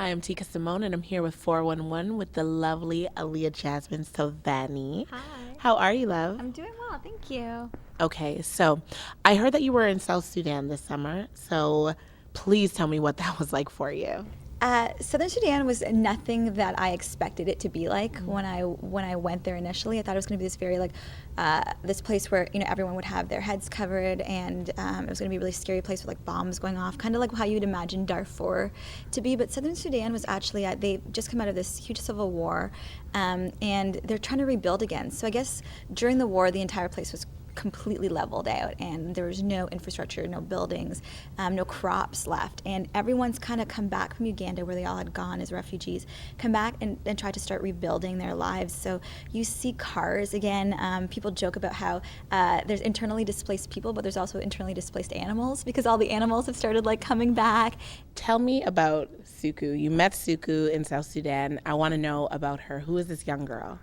I am Tika Simone, and I'm here with 411 with the lovely Aaliyah Jasmine Sovani. Hi. How are you, love? I'm doing well, thank you. Okay, so I heard that you were in South Sudan this summer, so please tell me what that was like for you. Southern Sudan was nothing that I expected it to be like when I went there initially. I thought it was going to be this very this place where everyone would have their heads covered, and it was going to be a really scary place with like bombs going off, kind of like how you'd imagine Darfur to be. But Southern Sudan was actually they just come out of this huge civil war, and they're trying to rebuild again. So I guess during the war, the entire place was completely leveled out, and there was no infrastructure, no buildings, no crops left, and everyone's kind of come back from Uganda, where they all had gone as refugees, come back and try to start rebuilding their lives. So you see cars again. People joke about how there's internally displaced people, but there's also internally displaced animals, because all the animals have started like coming back. Tell me about Suku. You met Suku in South Sudan. I want to know about her. Who is this young girl?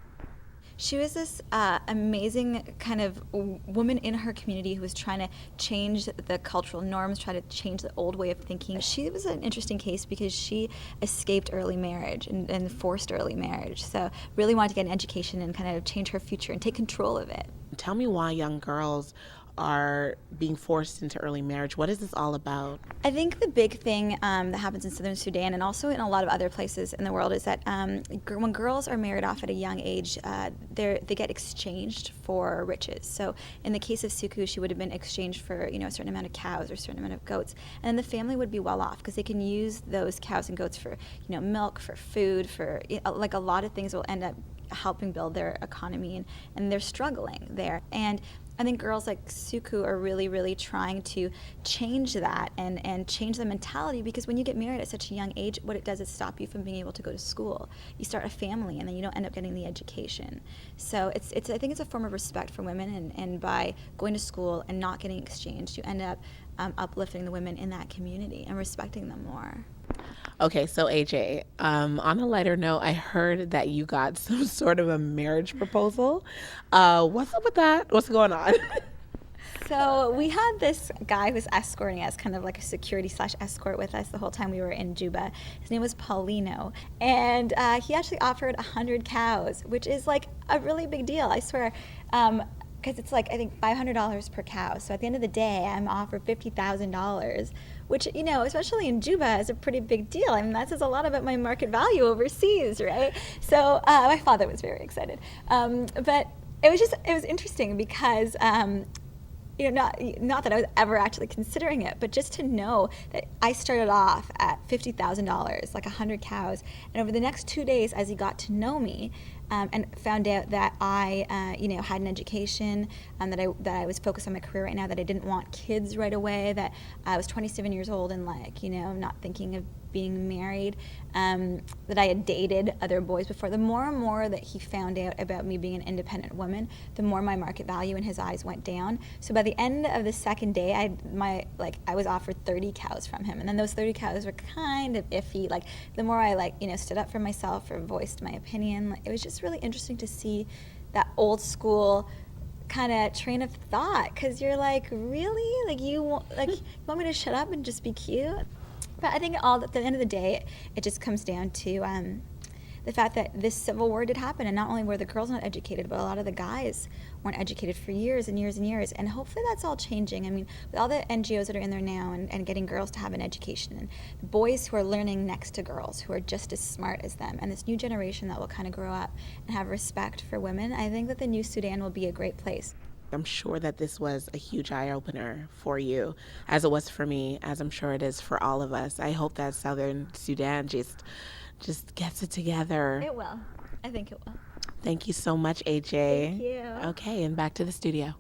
She was this amazing kind of woman in her community who was trying to change the cultural norms, try to change the old way of thinking. She was an interesting case because she escaped early marriage and forced early marriage. So really wanted to get an education and kind of change her future and take control of it. Tell me why young girls are being forced into early marriage. What is this all about? I think the big thing that happens in Southern Sudan and also in a lot of other places in the world is that when girls are married off at a young age, they get exchanged for riches. So in the case of Suku, she would have been exchanged for a certain amount of cows or a certain amount of goats, and then the family would be well off because they can use those cows and goats for milk, for food, for like a lot of things will end up helping build their economy, and they're struggling there. And I think girls like Suku are really, really trying to change that and change the mentality, because when you get married at such a young age, what it does is stop you from being able to go to school. You start a family, and then you don't end up getting the education. So I think it's a form of respect for women, and by going to school and not getting exchanged, you end up uplifting the women in that community and respecting them more. Okay, so AJ, on a lighter note, I heard that you got some sort of a marriage proposal. What's up with that? What's going on? So we had this guy who was escorting us, kind of like a security slash escort with us the whole time we were in Juba. His name was Paulino, and he actually offered 100 cows, which is like a really big deal, I swear. Because it's like, I think, $500 per cow. So at the end of the day, I'm offered $50,000, which, especially in Juba, is a pretty big deal. I mean, that says a lot about my market value overseas, right? So my father was very excited. But it was interesting because not that I was ever actually considering it, but just to know that I started off at $50,000, like 100 cows, and over the next 2 days, as he got to know me, and found out that I, had an education, that I was focused on my career right now, that I didn't want kids right away, that I was 27 years old and not thinking of being married, that I had dated other boys before. The more and more that he found out about me being an independent woman, the more my market value in his eyes went down. So by the end of the second day, I was offered 30 cows from him, and then those 30 cows were kind of iffy. Like the more I stood up for myself or voiced my opinion, it was just really interesting to see that old school kind of train of thought, because you're like, really, you want me to shut up and just be cute? But I think at the end of the day, it just comes down to the fact that this civil war did happen, and not only were the girls not educated, but a lot of the guys weren't educated for years and years and years. And hopefully that's all changing. I mean, with all the NGOs that are in there now and getting girls to have an education, and boys who are learning next to girls who are just as smart as them, and this new generation that will kind of grow up and have respect for women, I think that the new Sudan will be a great place. I'm sure that this was a huge eye opener for you, as it was for me, as I'm sure it is for all of us. I hope that Southern Sudan just gets it together. It will. I think it will. Thank you so much, AJ. Thank you. Okay, and back to the studio.